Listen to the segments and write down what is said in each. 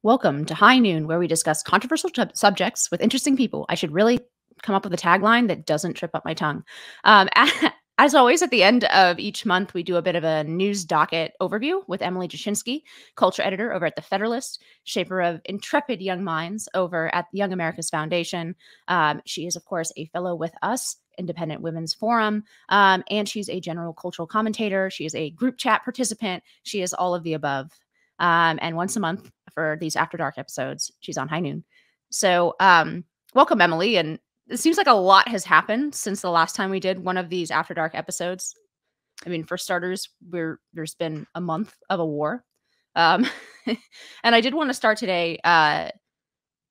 Welcome to High Noon, where we discuss controversial subjects with interesting people. I should really come up with a tagline that doesn't trip up my tongue. As always, at the end of each month, we do a bit of a news docket overview with Emily Jashinsky, culture editor over at The Federalist, shaper of intrepid young minds over at the Young America's Foundation. She is, of course, a fellow with us, Independent Women's Forum, and she's a general cultural commentator. She is a group chat participant. She is all of the above. And once a month for these After Dark episodes, she's on High Noon. So welcome, Emily. And it seems like a lot has happened since the last time we did one of these After Dark episodes. I mean, for starters, there's been a month of a war. And I did want to start today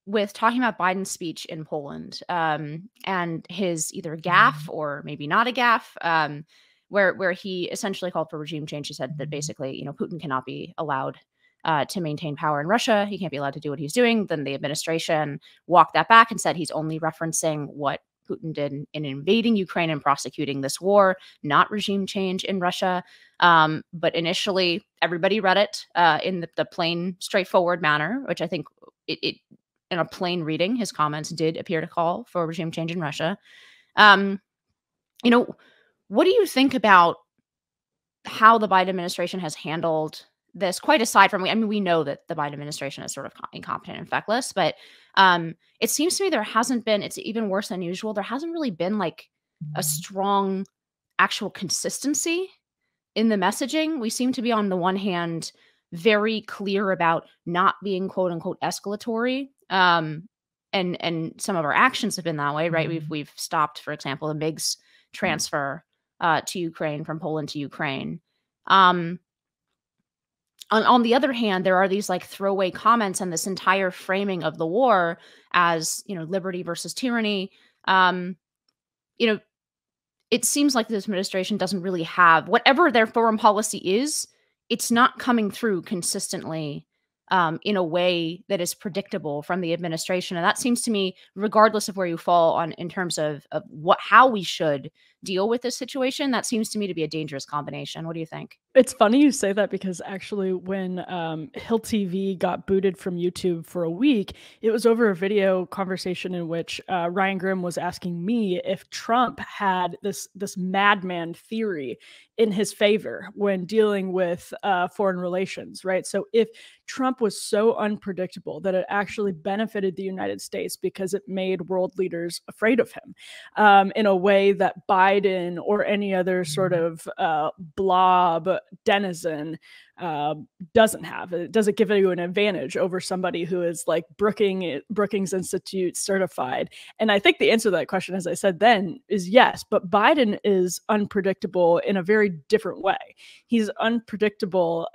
with talking about Biden's speech in Poland and his either gaffe or maybe not a gaffe, where he essentially called for regime change. He said that basically, Putin cannot be allowed to maintain power in Russia. He can't be allowed to do what he's doing. Then the administration walked that back and said he's only referencing what Putin did in invading Ukraine and prosecuting this war, not regime change in Russia. But initially, everybody read it in the plain, straightforward manner, which I think it in a plain reading, his comments did appear to call for regime change in Russia. What do you think about how the Biden administration has handled this, quite aside from, we know that the Biden administration is sort of incompetent and feckless, but it seems to me there hasn't been, it's even worse than usual, there hasn't really been like a strong actual consistency in the messaging. We seem to be, on the one hand, very clear about not being quote unquote escalatory. And some of our actions have been that way, right? We've stopped, for example, the MiGs transfer to Ukraine from Poland to Ukraine. On the other hand, there are these like throwaway comments and this entire framing of the war as, liberty versus tyranny. It seems like this administration doesn't really have, whatever their foreign policy is, it's not coming through consistently in a way that is predictable from the administration. And that seems to me, regardless of where you fall on in terms of how we should deal with this situation, that seems to me to be a dangerous combination. What do you think? It's funny you say that, because actually when Hill TV got booted from YouTube for a week, it was over a video conversation in which Ryan Grimm was asking me if Trump had this madman theory in his favor when dealing with foreign relations, right? So if Trump was so unpredictable that it actually benefited the United States because it made world leaders afraid of him in a way that Biden or any other sort of blob denizen doesn't have. It doesn't give you an advantage over somebody who is like Brookings Institute certified. And I think the answer to that question, as I said then, is yes. But Biden is unpredictable in a very different way. He's unpredictable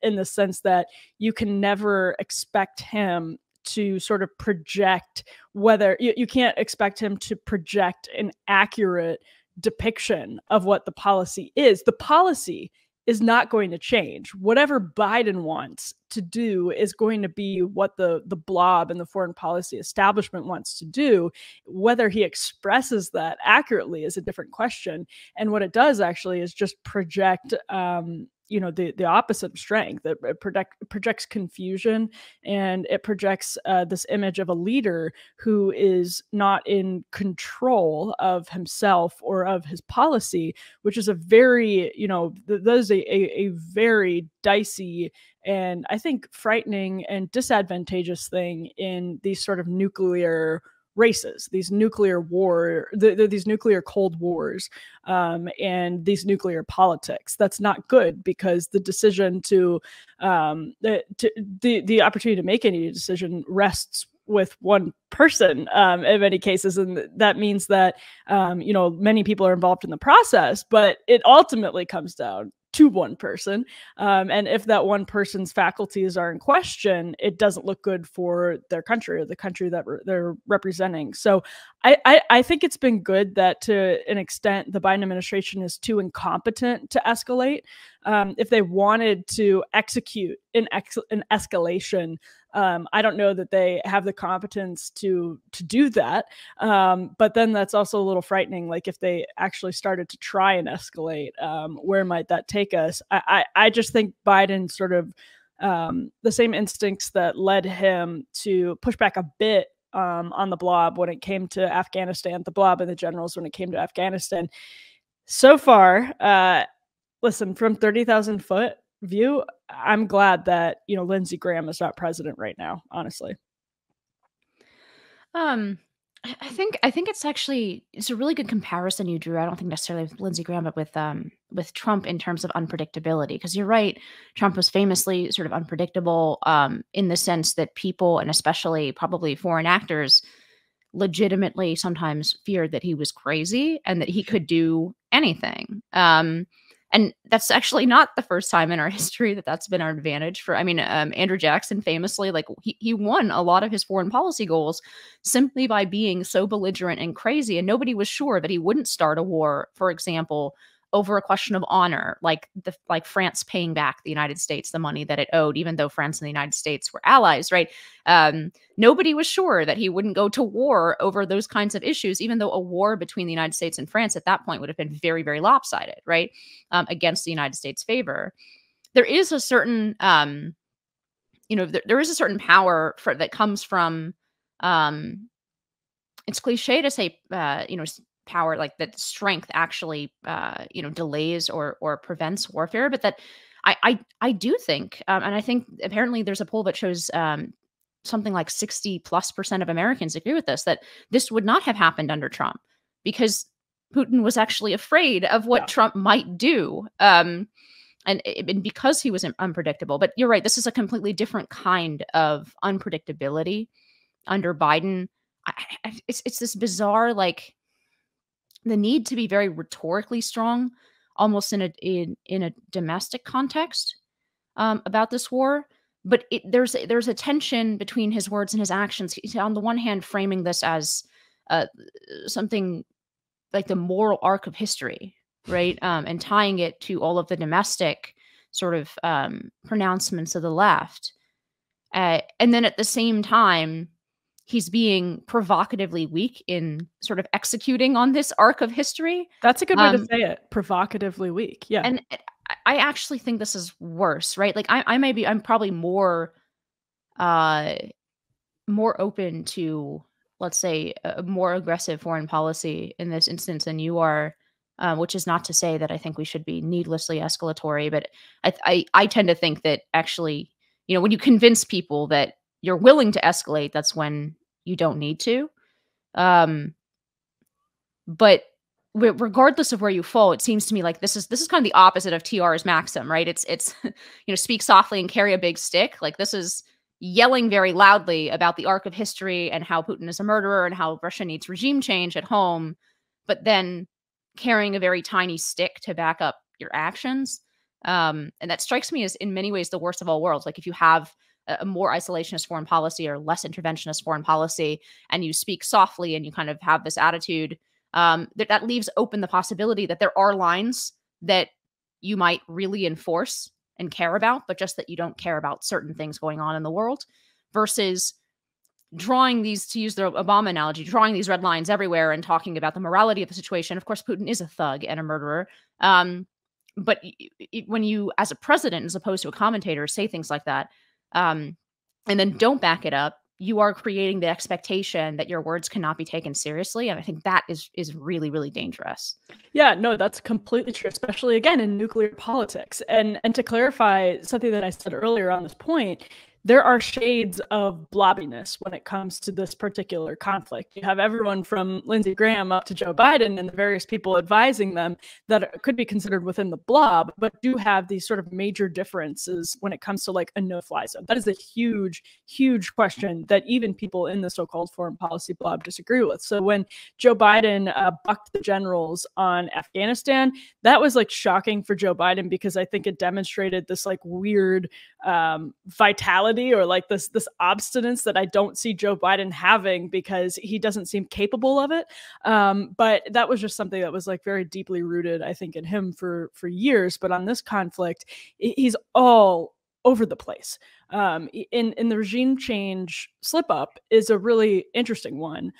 in the sense that you can never expect him to sort of project whether you can't expect him to project an accurate depiction of what the policy is. The policy is not going to change. Whatever Biden wants to do is going to be what the blob and the foreign policy establishment wants to do. Whether he expresses that accurately is a different question. And what it does actually is just project the opposite of strength. It projects confusion, and it projects this image of a leader who is not in control of himself or of his policy, which is a very, that is a very dicey and I think frightening and disadvantageous thing in these sort of nuclear races, these nuclear these nuclear cold wars, and these nuclear politics. That's not good, because the decision the opportunity to make any decision rests with one person in many cases, and that means that many people are involved in the process, but it ultimately comes down to one person. And if that one person's faculties are in question, it doesn't look good for their country or the country that they're representing. So I think it's been good that, to an extent, the Biden administration is too incompetent to escalate. If they wanted to execute an escalation, I don't know that they have the competence to do that. But then that's also a little frightening. Like, if they actually started to try and escalate, where might that take us? I just think Biden sort of the same instincts that led him to push back a bit on the blob when it came to Afghanistan, the blob and the generals when it came to Afghanistan. So far, listen, from 30,000 foot view, I'm glad that, Lindsey Graham is not president right now, honestly. I think it's a really good comparison you drew. I don't think necessarily with Lindsey Graham, but with Trump in terms of unpredictability. Because you're right, Trump was famously sort of unpredictable in the sense that people, and especially probably foreign actors, legitimately sometimes feared that he was crazy and that he could do anything. And that's actually not the first time in our history that that's been our advantage for, Andrew Jackson famously, like he won a lot of his foreign policy goals simply by being so belligerent and crazy. And nobody was sure that he wouldn't start a war, for example, over a question of honor, like France paying back the United States the money that it owed, even though France and the United States were allies, right? Nobody was sure that he wouldn't go to war over those kinds of issues, even though a war between the United States and France at that point would have been very, very lopsided, right? Against the United States' favor. There is a certain, there is a certain power that comes from, it's cliche to say, power, like that strength actually delays or prevents warfare, but that I do think, and I think apparently there's a poll that shows something like 60+% of Americans agree with this, that this would not have happened under Trump because Putin was actually afraid of what Trump might do, and because he was unpredictable. But you're right, this is a completely different kind of unpredictability under Biden. It's this bizarre, like, the need to be very rhetorically strong, almost in a domestic context, about this war. But there's a tension between his words and his actions. He's on the one hand framing this as something like the moral arc of history, right? And tying it to all of the domestic sort of pronouncements of the left. And then at the same time, he's being provocatively weak in sort of executing on this arc of history. That's a good way to say it. Provocatively weak. Yeah. And I actually think this is worse, right? Like I'm probably more open to, let's say, a more aggressive foreign policy in this instance than you are, which is not to say that I think we should be needlessly escalatory, but I tend to think that actually, when you convince people that you're willing to escalate, that's when you don't need to. But regardless of where you fall, it seems to me like this is kind of the opposite of TR's maxim, right? It's speak softly and carry a big stick. Like, this is yelling very loudly about the arc of history and how Putin is a murderer and how Russia needs regime change at home, but then carrying a very tiny stick to back up your actions. And that strikes me as, in many ways, the worst of all worlds. Like, if you have a more isolationist foreign policy or less interventionist foreign policy, and you speak softly and you kind of have this attitude, that leaves open the possibility that there are lines that you might really enforce and care about, but just that you don't care about certain things going on in the world, versus drawing these, to use the Obama analogy, drawing these red lines everywhere and talking about the morality of the situation. Of course, Putin is a thug and a murderer. But when you, as a president, as opposed to a commentator, say things like that, and then don't back it up, you are creating the expectation that your words cannot be taken seriously. And I think that is really, really dangerous. Yeah, no, that's completely true, especially, again, in nuclear politics. And to clarify something that I said earlier on this point, there are shades of blobbiness when it comes to this particular conflict. You have everyone from Lindsey Graham up to Joe Biden and the various people advising them that could be considered within the blob, but do have these sort of major differences when it comes to, like, a no-fly zone. That is a huge, huge question that even people in the so-called foreign policy blob disagree with. So when Joe Biden bucked the generals on Afghanistan, that was, like, shocking for Joe Biden, because I think it demonstrated this, like, weird vitality, or like this obstinance that I don't see Joe Biden having, because he doesn't seem capable of it. But that was just something that was, like, very deeply rooted, I think, in him for years. But on this conflict, he's all over the place. In the regime change slip up is a really interesting one,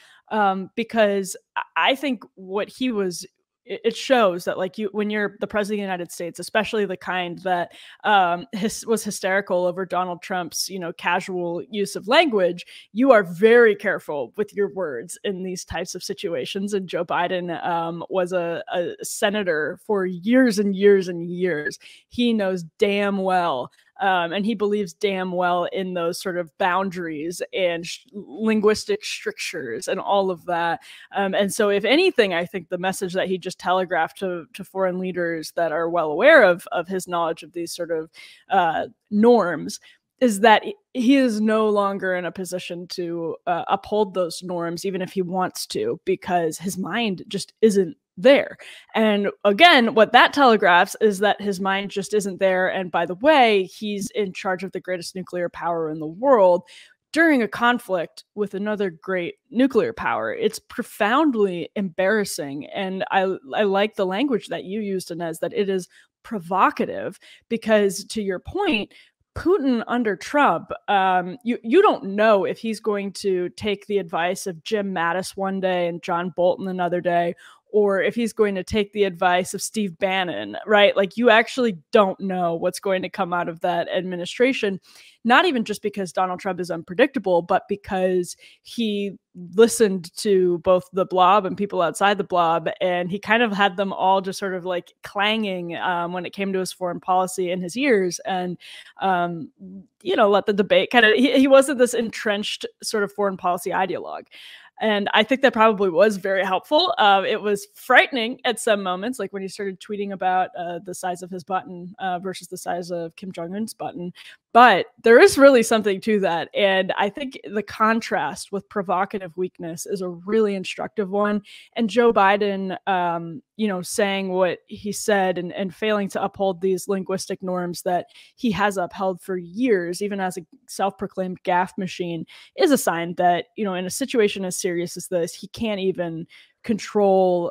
because I think what he was it shows that like when you're the president of the United States, especially the kind that was hysterical over Donald Trump's, casual use of language, you are very careful with your words in these types of situations. And Joe Biden was a senator for years and years and years. He knows damn well and he believes damn well in those sort of boundaries and linguistic strictures and all of that. And so if anything, I think the message that he just telegraphed to foreign leaders that are well aware of his knowledge of these sort of norms is that he is no longer in a position to uphold those norms, even if he wants to, because his mind just isn't there. And again, what that telegraphs is that his mind just isn't there. And by the way, he's in charge of the greatest nuclear power in the world during a conflict with another great nuclear power. It's profoundly embarrassing. And I like the language that you used, Inez, that it is provocative, because to your point, Putin under Trump, you don't know if he's going to take the advice of Jim Mattis one day and John Bolton another day, or if he's going to take the advice of Steve Bannon, right? Like, you actually don't know what's going to come out of that administration, not even just because Donald Trump is unpredictable, but because he listened to both the blob and people outside the blob, and he kind of had them all just sort of like clanging when it came to his foreign policy in his ears. And, let the debate kind of, he wasn't this entrenched sort of foreign policy ideologue. And I think that probably was very helpful. It was frightening at some moments, like when he started tweeting about the size of his button versus the size of Kim Jong-un's button. But there is really something to that. And I think the contrast with provocative weakness is a really instructive one. And Joe Biden, saying what he said and failing to uphold these linguistic norms that he has upheld for years, even as a self-proclaimed gaffe machine, is a sign that, in a situation as serious as this, he can't even control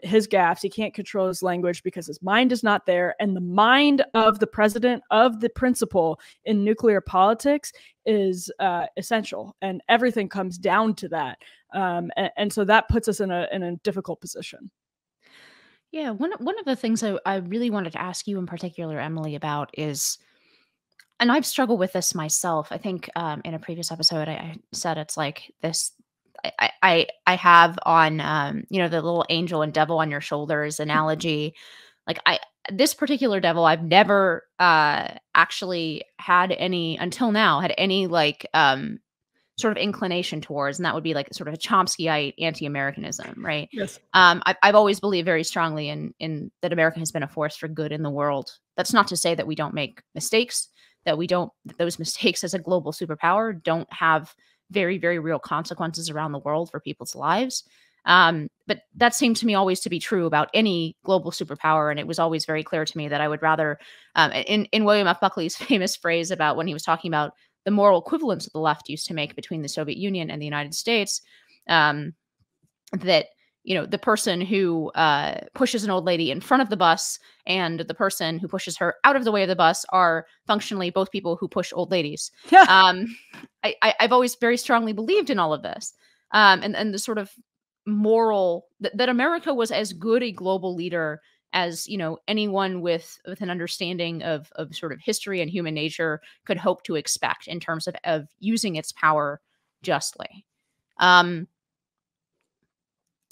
his gaffes. He can't control his language because his mind is not there. And the mind of the president, of the principal in nuclear politics, is essential. And everything comes down to that. And so that puts us in a difficult position. Yeah, one of the things I really wanted to ask you in particular, Emily, about is, and I've struggled with this myself. I think in a previous episode, I said it's like this. I have on the little angel and devil on your shoulders analogy. Like this particular devil, I've never actually had any until now had any like sort of inclination towards, and that would be like sort of a Chomskyite anti-Americanism, right? Yes. I've always believed very strongly in that America has been a force for good in the world. That's not to say that we don't make mistakes, that those mistakes as a global superpower don't have very, very real consequences around the world for people's lives. But that seemed to me always to be true about any global superpower. And it was always very clear to me that I would rather, in William F. Buckley's famous phrase about when he was talking about the moral equivalence that the left used to make between the Soviet Union and the United States, that, the person who pushes an old lady in front of the bus and the person who pushes her out of the way of the bus are functionally both people who push old ladies. I've always very strongly believed in all of this. And the sort of moral that America was as good a global leader as, anyone with an understanding of sort of history and human nature could hope to expect in terms of using its power justly.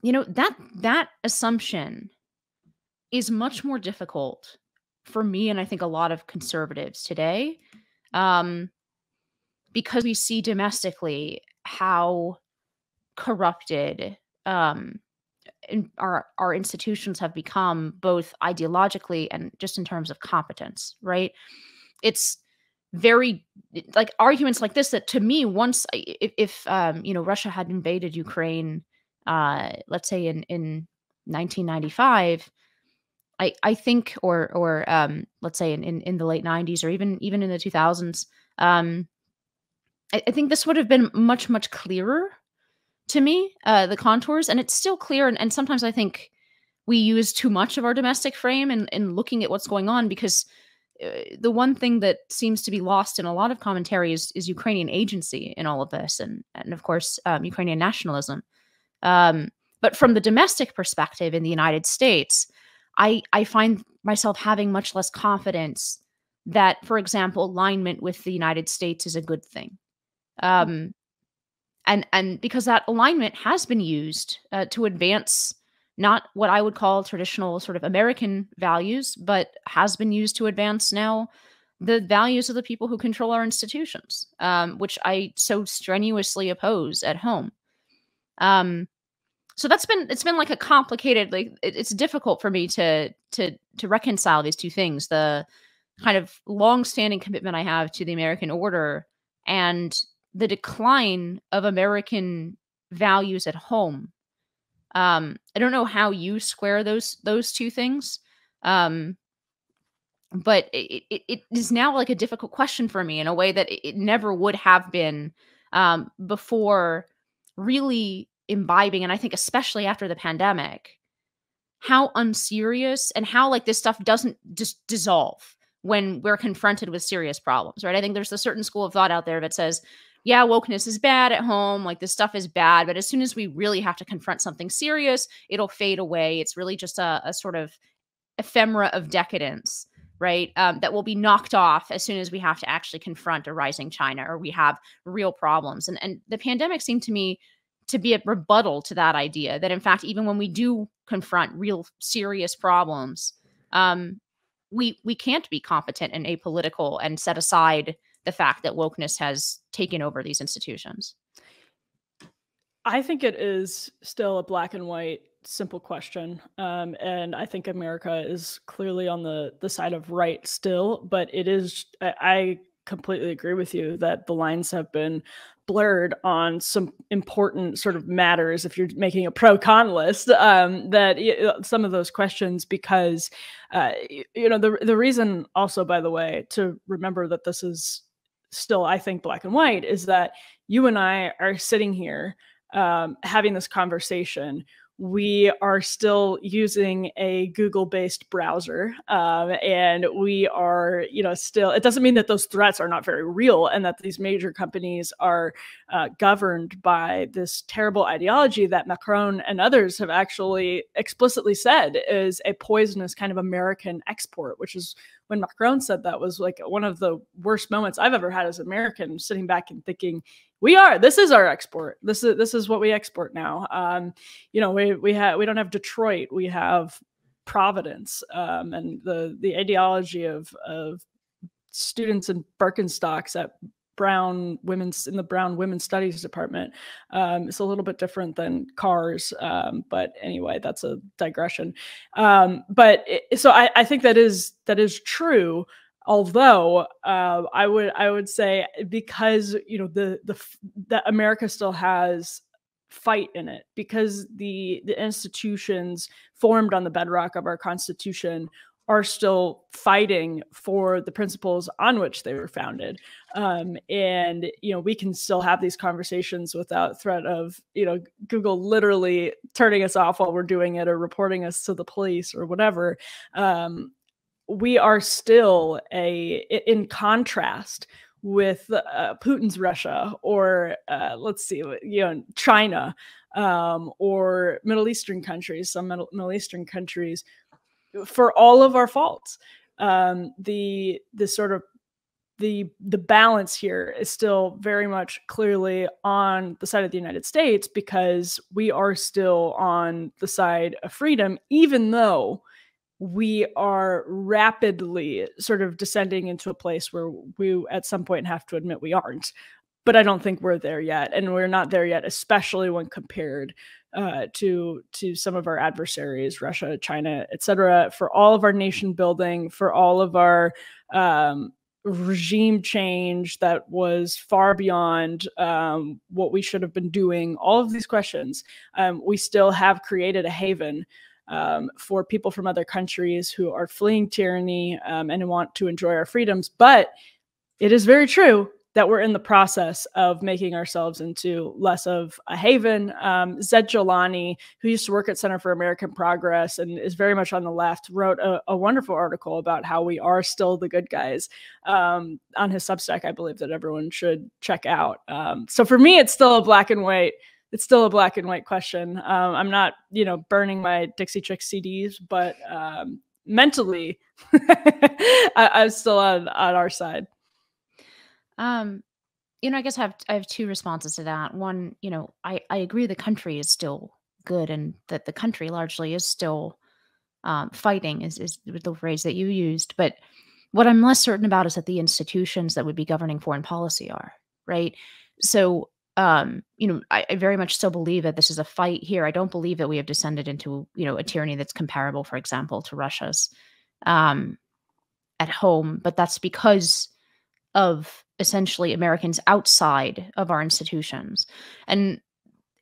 That assumption is much more difficult for me, and I think a lot of conservatives today, because we see domestically how corrupted our institutions have become, both ideologically and just in terms of competence, right? It's very like arguments like this that to me, once if Russia had invaded Ukraine, let's say in 1995, I think, or let's say in the late 90s, or even in the 2000s, I think this would have been much, much clearer to me, the contours, and it's still clear. And sometimes I think we use too much of our domestic frame in looking at what's going on, because the one thing that seems to be lost in a lot of commentary is Ukrainian agency in all of this, and of course, Ukrainian nationalism. But from the domestic perspective in the United States, I find myself having much less confidence that, for example, alignment with the United States is a good thing. Um, and because that alignment has been used to advance not what I would call traditional sort of American values, but has been used to advance now the values of the people who control our institutions, which I so strenuously oppose at home. So it's been like a complicated, like it's difficult for me to reconcile these two things: the kind of long-standing commitment I have to the American order and the decline of American values at home. I don't know how you square those two things, but it is now like a difficult question for me in a way that it never would have been before really imbibing, and I think especially after the pandemic, how unserious and how like this stuff doesn't just dissolve when we're confronted with serious problems, right? I think there's a certain school of thought out there that says, yeah, wokeness is bad at home, like this stuff is bad, but as soon as we really have to confront something serious, it'll fade away. It's really just a sort of ephemera of decadence, right? That will be knocked off as soon as we have to actually confront a rising China or we have real problems. And the pandemic seemed to me to be a rebuttal to that idea that, in fact, even when we do confront real serious problems, we can't be competent and apolitical and set aside the fact that wokeness has taken over these institutions. I think it is still a black and white, simple question. And I think America is clearly on the side of right still, but it is, I completely agree with you that the lines have been blurred on some important sort of matters if you're making a pro-con list, that some of those questions, because the reason also, by the way, to remember that this is still, I think, black and white is that you and I are sitting here having this conversation. We are still using a Google-based browser, and we are, still, it doesn't mean that those threats are not very real and that these major companies are governed by this terrible ideology that Macron and others have actually explicitly said is a poisonous kind of American export, which is when Macron said that was like one of the worst moments I've ever had as an American, sitting back and thinking, this is our export. This is what we export now. We don't have Detroit, we have Providence, and the ideology of students in Birkenstocks at in the Brown Women's Studies Department. It's a little bit different than cars. But anyway, that's a digression. So I think that is true. Although I would say, because that America still has fight in it, because the institutions formed on the bedrock of our Constitution are still fighting for the principles on which they were founded. And we can still have these conversations without threat of Google literally turning us off while we're doing it, or reporting us to the police or whatever. We are still in contrast with Putin's Russia, or let's see, China, or Middle Eastern countries, some Middle Eastern countries, for all of our faults. The balance here is still very much clearly on the side of the United States, because we are still on the side of freedom, even though we are rapidly sort of descending into a place where we at some point have to admit we aren't. But I don't think we're there yet. And we're not there yet, especially when compared to some of our adversaries, Russia, China, etc., for all of our nation building, for all of our regime change that was far beyond what we should have been doing. All of these questions, we still have created a haven for people from other countries who are fleeing tyranny and want to enjoy our freedoms. But it is very true that we're in the process of making ourselves into less of a haven. Zed Jolani, who used to work at Center for American Progress and is very much on the left, wrote a wonderful article about how we are still the good guys on his Substack, I believe, that everyone should check out. So for me, it's still a black and white it's still a black and white question. I'm not, you know, burning my Dixie Chicks CDs, but mentally, I'm still on our side. You know, I guess I have two responses to that. One, you know, I agree the country is still good, and that the country largely is still fighting is the phrase that you used. But what I'm less certain about is that the institutions that would be governing foreign policy are, right? So, you know, I very much still believe that this is a fight here. I don't believe that we have descended into, you know, a tyranny that's comparable, for example, to Russia's at home. But that's because of essentially Americans outside of our institutions. And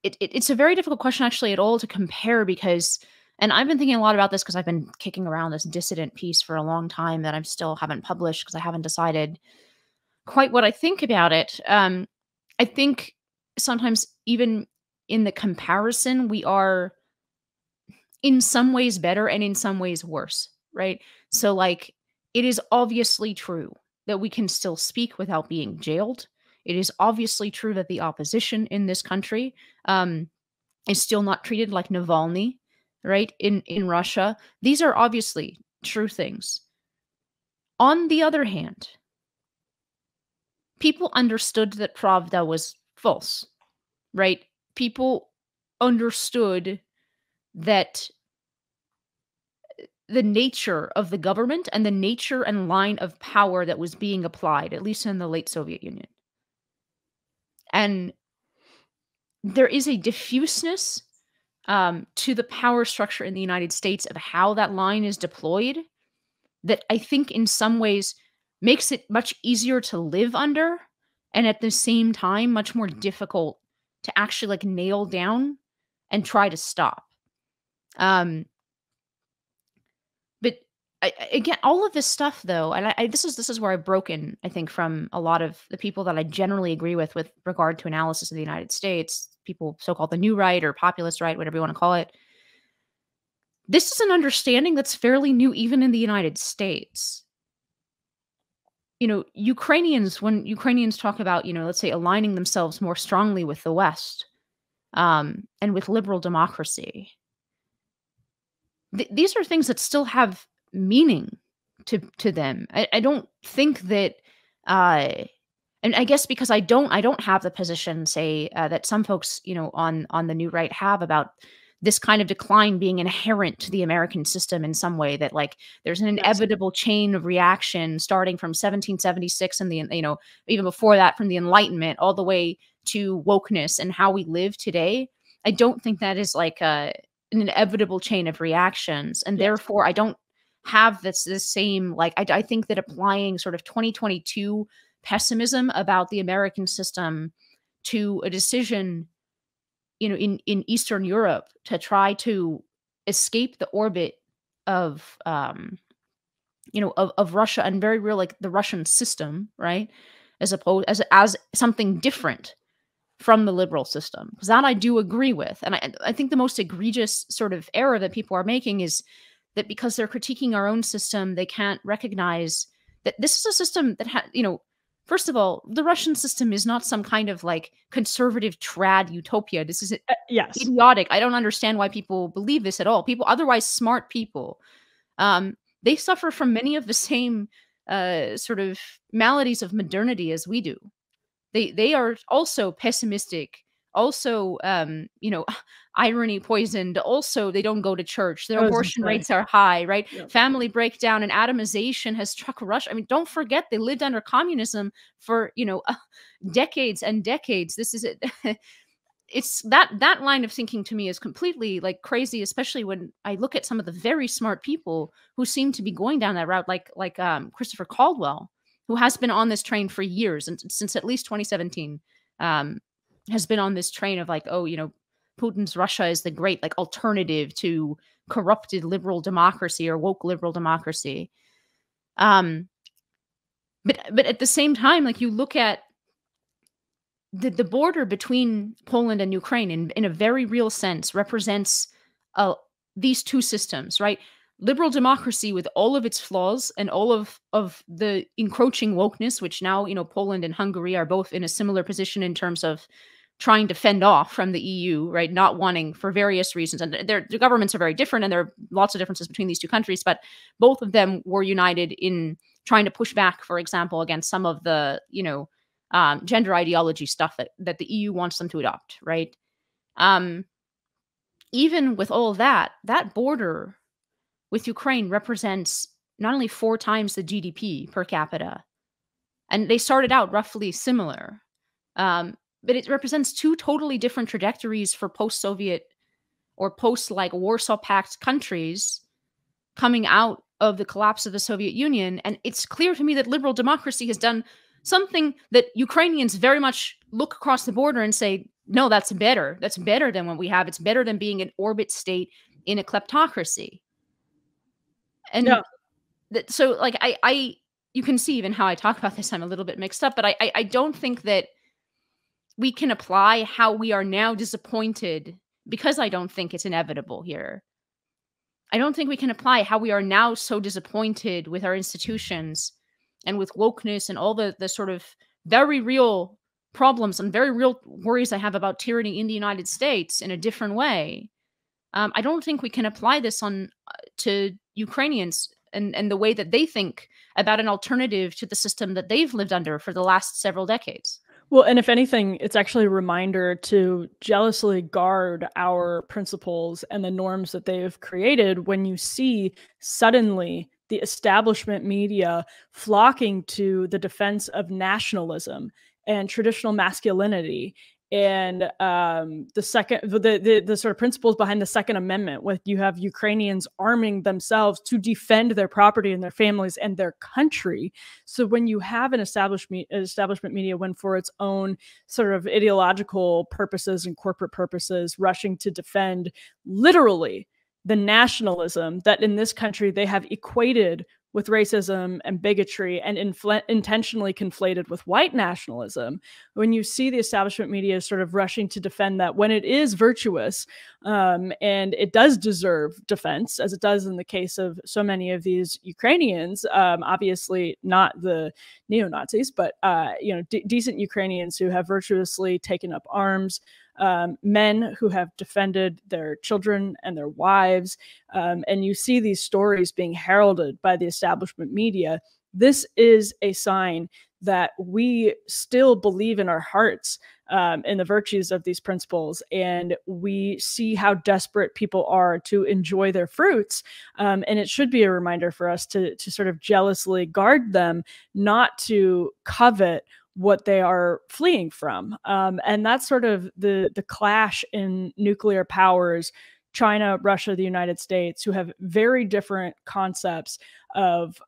it's a very difficult question actually at all to compare because, and I've been thinking a lot about this because I've been kicking around this dissident piece for a long time that I still haven't published because I haven't decided quite what I think about it. I think sometimes even in the comparison, we are in some ways better and in some ways worse, right? So like, it is obviously true that we can still speak without being jailed. It is obviously true that the opposition in this country is still not treated like Navalny, right, in Russia. These are obviously true things. On the other hand, people understood that Pravda was false, right? People understood that the nature of the government and the nature and line of power that was being applied, at least in the late Soviet Union. And there is a diffuseness to the power structure in the United States of how that line is deployed that I think in some ways makes it much easier to live under, and at the same time much more difficult to actually like nail down and try to stop. But again, all of this stuff though, and this is where I've broken, I think, from a lot of the people that I generally agree with regard to analysis of the United States, people so-called the new right or populist right, whatever you want to call it. This is an understanding that's fairly new even in the United States. You know, when Ukrainians talk about, you know, let's say aligning themselves more strongly with the West and with liberal democracy, these are things that still have meaning to them. I don't think that, and I guess because I don't have the position, say, that some folks, you know, on the new right have about this kind of decline being inherent to the American system in some way, that like there's an inevitable chain of reaction starting from 1776 and the, you know, even before that from the Enlightenment all the way to wokeness and how we live today. I don't think that is like an inevitable chain of reactions. And therefore I don't have this same, like, I think that applying sort of 2022 pessimism about the American system to a decision, you know, in Eastern Europe to try to escape the orbit of, you know, of Russia and very real, like the Russian system, right? As opposed as something different from the liberal system, because that I do agree with. And I think the most egregious sort of error that people are making is that because they're critiquing our own system, they can't recognize that this is a system that you know, first of all, the Russian system is not some kind of like conservative trad utopia. This is idiotic. I don't understand why people believe this at all. People, otherwise smart people, they suffer from many of the same sort of maladies of modernity as we do. They are also pessimistic, also, you know, irony poisoned. Also, they don't go to church. Their abortion rates are high, right? Yep. Family breakdown and atomization has struck Russia. I mean, don't forget they lived under communism for, you know, decades and decades. This is it. It's that line of thinking to me is completely like crazy, especially when I look at some of the very smart people who seem to be going down that route, like Christopher Caldwell, who has been on this train for years and since at least 2017. Has been on this train of like, oh, you know, Putin's Russia is the great like alternative to corrupted liberal democracy or woke liberal democracy. But at the same time, like you look at the border between Poland and Ukraine in a very real sense represents these two systems, right? Liberal democracy with all of its flaws and all of the encroaching wokeness, which now, you know, Poland and Hungary are both in a similar position in terms of trying to fend off from the EU, right? Not wanting, for various reasons, and their governments are very different, and there are lots of differences between these two countries, but both of them were united in trying to push back, for example, against some of the, gender ideology stuff that the EU wants them to adopt, right? Even with all of that, that border with Ukraine represents not only 4 times the GDP per capita, and they started out roughly similar. But it represents 2 totally different trajectories for post-Soviet or post-like Warsaw Pact countries coming out of the collapse of the Soviet Union. And it's clear to me that liberal democracy has done something that Ukrainians very much look across the border and say, no, that's better. That's better than what we have. It's better than being an orbit state in a kleptocracy. And so, like, you can see even how I talk about this, I'm a little bit mixed up, but I don't think that we can apply how we are now disappointed, because I don't think it's inevitable here. I don't think we can apply how we are now so disappointed with our institutions and with wokeness and all the sort of very real problems and very real worries I have about tyranny in the United States in a different way. I don't think we can apply this to Ukrainians and the way that they think about an alternative to the system that they've lived under for the last several decades. Well, and if anything, it's actually a reminder to jealously guard our principles and the norms that they've created when you see suddenly the establishment media flocking to the defense of nationalism and traditional masculinity and the sort of principles behind the Second Amendment, with you have Ukrainians arming themselves to defend their property and their families and their country. So when you have an establishment media, when for its own sort of ideological purposes and corporate purposes, rushing to defend literally the nationalism that in this country they have equated with racism and bigotry and intentionally conflated with white nationalism, when you see the establishment media sort of rushing to defend that when it is virtuous and it does deserve defense, as it does in the case of so many of these Ukrainians, obviously not the neo-Nazis, but decent Ukrainians who have virtuously taken up arms, men who have defended their children and their wives, and you see these stories being heralded by the establishment media. This is a sign that we still believe in our hearts in the virtues of these principles, and we see how desperate people are to enjoy their fruits. And it should be a reminder for us to sort of jealously guard them, not to covet what they are fleeing from. And that's sort of the clash in nuclear powers, China, Russia, the United States, who have very different concepts of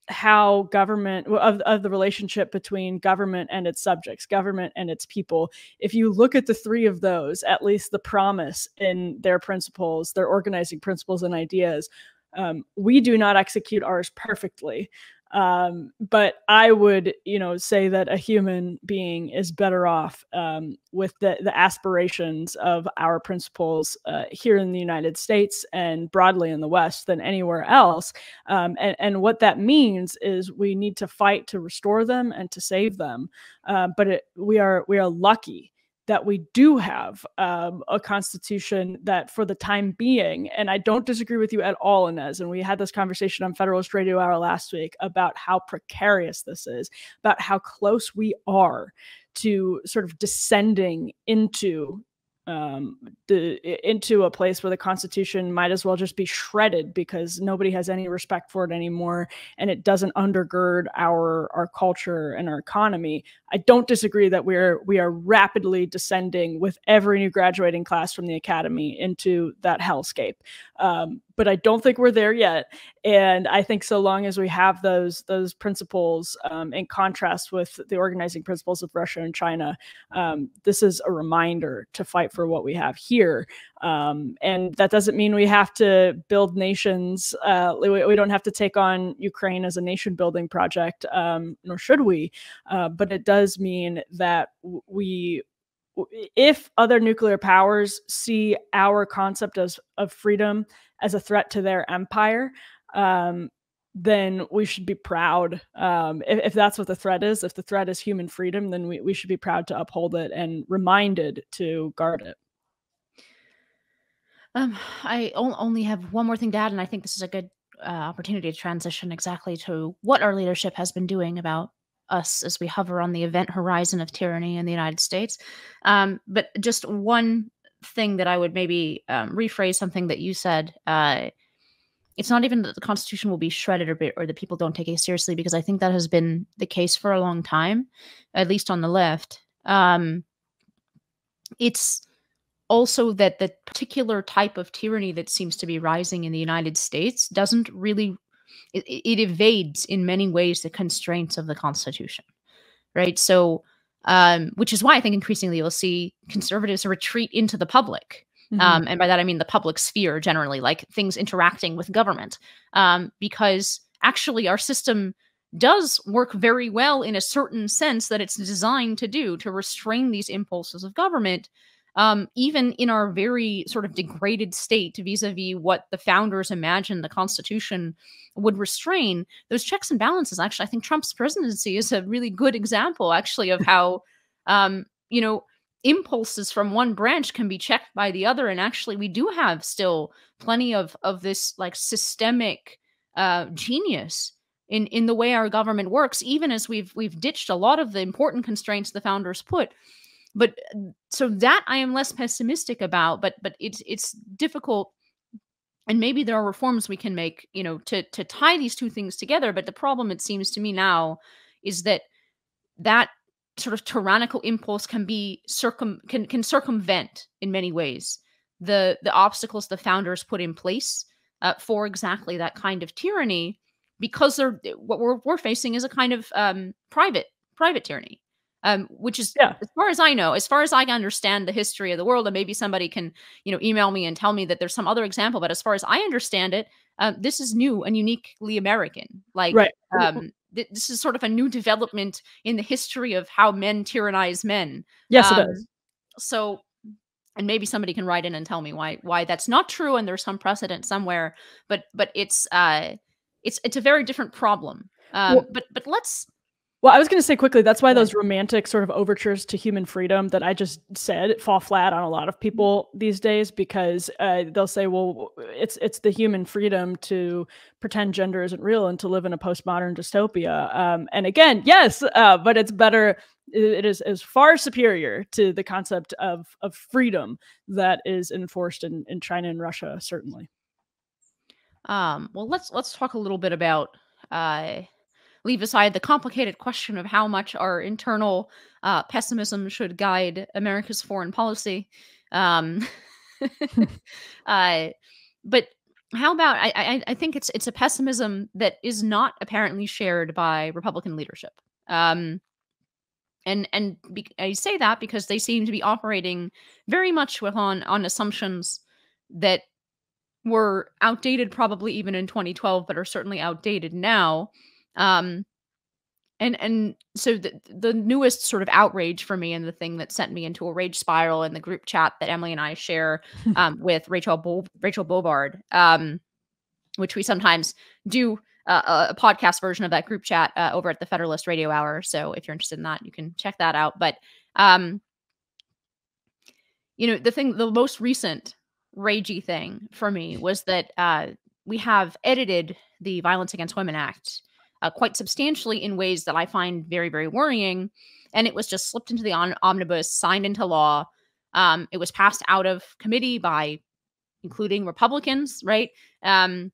how government, of the relationship between government and its subjects, government and its people. If you look at the 3 of those, at least the promise in their principles, their organizing principles and ideas, we do not execute ours perfectly. But I would, say that a human being is better off with the aspirations of our principles here in the United States and broadly in the West than anywhere else. And what that means is we need to fight to restore them and to save them. But we are lucky that we do have a constitution that, for the time being, and I don't disagree with you at all, Inez, and we had this conversation on Federalist Radio Hour last week about how precarious this is, about how close we are to sort of descending into a place where the Constitution might as well just be shredded because nobody has any respect for it anymore, and it doesn't undergird our culture and our economy. I don't disagree that we are rapidly descending with every new graduating class from the academy into that hellscape. But I don't think we're there yet. And I think so long as we have those principles in contrast with the organizing principles of Russia and China, this is a reminder to fight for what we have here. And that doesn't mean we have to build nations. We don't have to take on Ukraine as a nation building project, nor should we. But it does mean that if other nuclear powers see our concept of freedom as a threat to their empire, then we should be proud. If that's what the threat is, if the threat is human freedom, then we should be proud to uphold it and reminded to guard it. I only have one more thing to add, and I think this is a good opportunity to transition exactly to what our leadership has been doing about us as we hover on the event horizon of tyranny in the United States. But just one thing that I would maybe rephrase something that you said. It's not even that the Constitution will be shredded or that people don't take it seriously, because I think that has been the case for a long time, at least on the left. It's also that the particular type of tyranny that seems to be rising in the United States doesn't really, it evades in many ways the constraints of the Constitution, right? So, which is why I think increasingly you'll see conservatives retreat into the public. And by that, I mean the public sphere generally, like things interacting with government, because actually our system does work very well in a certain sense that it's designed to restrain these impulses of government, even in our very sort of degraded state vis-a-vis what the founders imagined the Constitution would restrain. Those checks and balances, actually, I think Trump's presidency is a really good example, actually, of how, impulses from one branch can be checked by the other. And actually, we do have still plenty of this like systemic genius in the way our government works, even as we've ditched a lot of the important constraints the founders put. But so that I am less pessimistic about, but it's difficult. And maybe there are reforms we can make, to tie these two things together. But the problem, it seems to me now, is that sort of tyrannical impulse can be can circumvent in many ways the obstacles the founders put in place for exactly that kind of tyranny, because what we're facing is a kind of private tyranny, which is, as far as I know, as far as I understand the history of the world, and maybe somebody can email me and tell me that there's some other example, but as far as I understand it, this is new and uniquely American. Like, right. This is sort of a new development in the history of how men tyrannize men. Yes, it is. So, and maybe somebody can write in and tell me why that's not true, and there's some precedent somewhere. But it's a very different problem. But let's. Well, I was going to say quickly, that's why those romantic sort of overtures to human freedom that I just said fall flat on a lot of people these days, because they'll say, well, it's the human freedom to pretend gender isn't real and to live in a postmodern dystopia. And again, yes, but it's better. It is far superior to the concept of freedom that is enforced in China and Russia, certainly. Well, let's talk a little bit about leave aside the complicated question of how much our internal pessimism should guide America's foreign policy. But how about, I think it's a pessimism that is not apparently shared by Republican leadership. I say that because they seem to be operating very much on assumptions that were outdated probably even in 2012, but are certainly outdated now. And so the newest sort of outrage for me, and the thing that sent me into a rage spiral in the group chat that Emily and I share with Rachel Bobard, which we sometimes do a podcast version of that group chat over at the Federalist Radio Hour. So if you're interested in that, you can check that out. But the most recent ragey thing for me was that we have edited the Violence Against Women Act quite substantially in ways that I find very, very worrying. And it was just slipped into the omnibus, signed into law. It was passed out of committee by including Republicans, right? And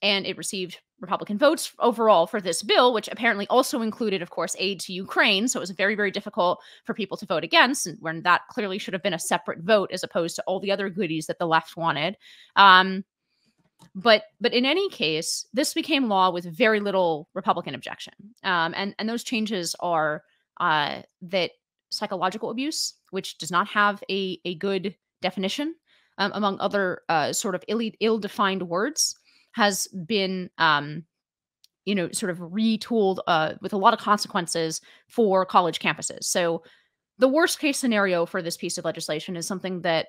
it received Republican votes overall for this bill, which apparently also included, of course, aid to Ukraine. So it was very, very difficult for people to vote against, and when that clearly should have been a separate vote as opposed to all the other goodies that the left wanted. But in any case, this became law with very little Republican objection. And those changes are that psychological abuse, which does not have a good definition, among other sort of ill-defined words, has been sort of retooled with a lot of consequences for college campuses. So the worst case scenario for this piece of legislation is something that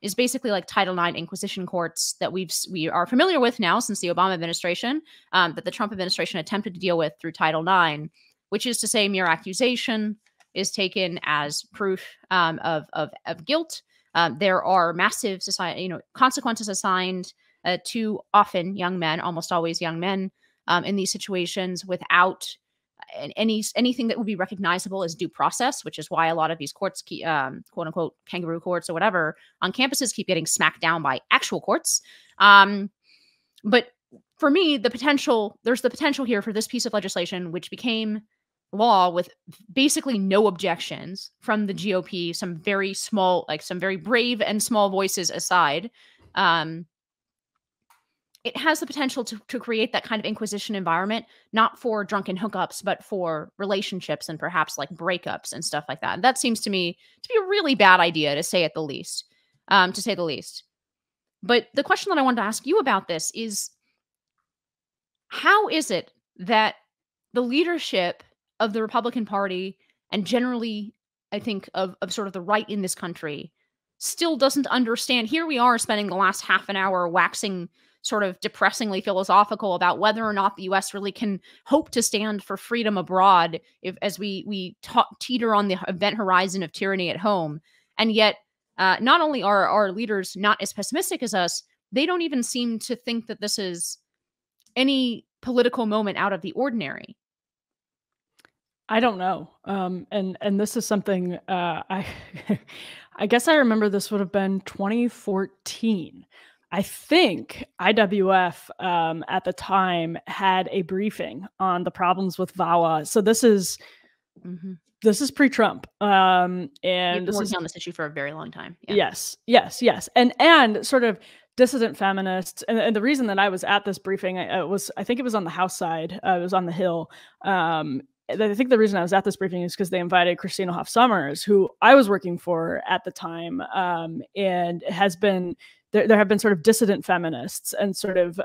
is basically like Title IX Inquisition courts that we are familiar with now since the Obama administration, that the Trump administration attempted to deal with through Title IX, which is to say mere accusation is taken as proof of guilt. There are massive consequences assigned to often young men, almost always young men, in these situations without anything that would be recognizable as due process, which is why a lot of these courts, quote unquote, kangaroo courts or whatever, on campuses keep getting smacked down by actual courts. But for me, there's the potential here for this piece of legislation, which became law with basically no objections from the GOP, some very small, like some very brave and small voices aside. It has the potential to create that kind of inquisition environment, not for drunken hookups, but for relationships and perhaps like breakups and stuff like that. And that seems to me to be a really bad idea, to say the least. But the question that I wanted to ask you about this is, how is it that the leadership of the Republican Party, and generally, I think, of sort of the right in this country, still doesn't understand? Here we are spending the last half an hour waxing sort of depressingly philosophical about whether or not the U.S. really can hope to stand for freedom abroad as we teeter on the event horizon of tyranny at home. And yet, not only are our leaders not as pessimistic as us, they don't even seem to think that this is any political moment out of the ordinary. I don't know. And this is something I I guess I remember this would have been 2014. I think IWF at the time had a briefing on the problems with VAWA. So this is pre-Trump, and you've been working on this issue for a very long time. Yeah. Yes, and sort of dissident feminists. And the reason that I was at this briefing, I think it was on the House side. It was on the Hill. I think the reason I was at this briefing is because they invited Christina Hoff Sommers, who I was working for at the time, and has been. There have been sort of dissident feminists and sort of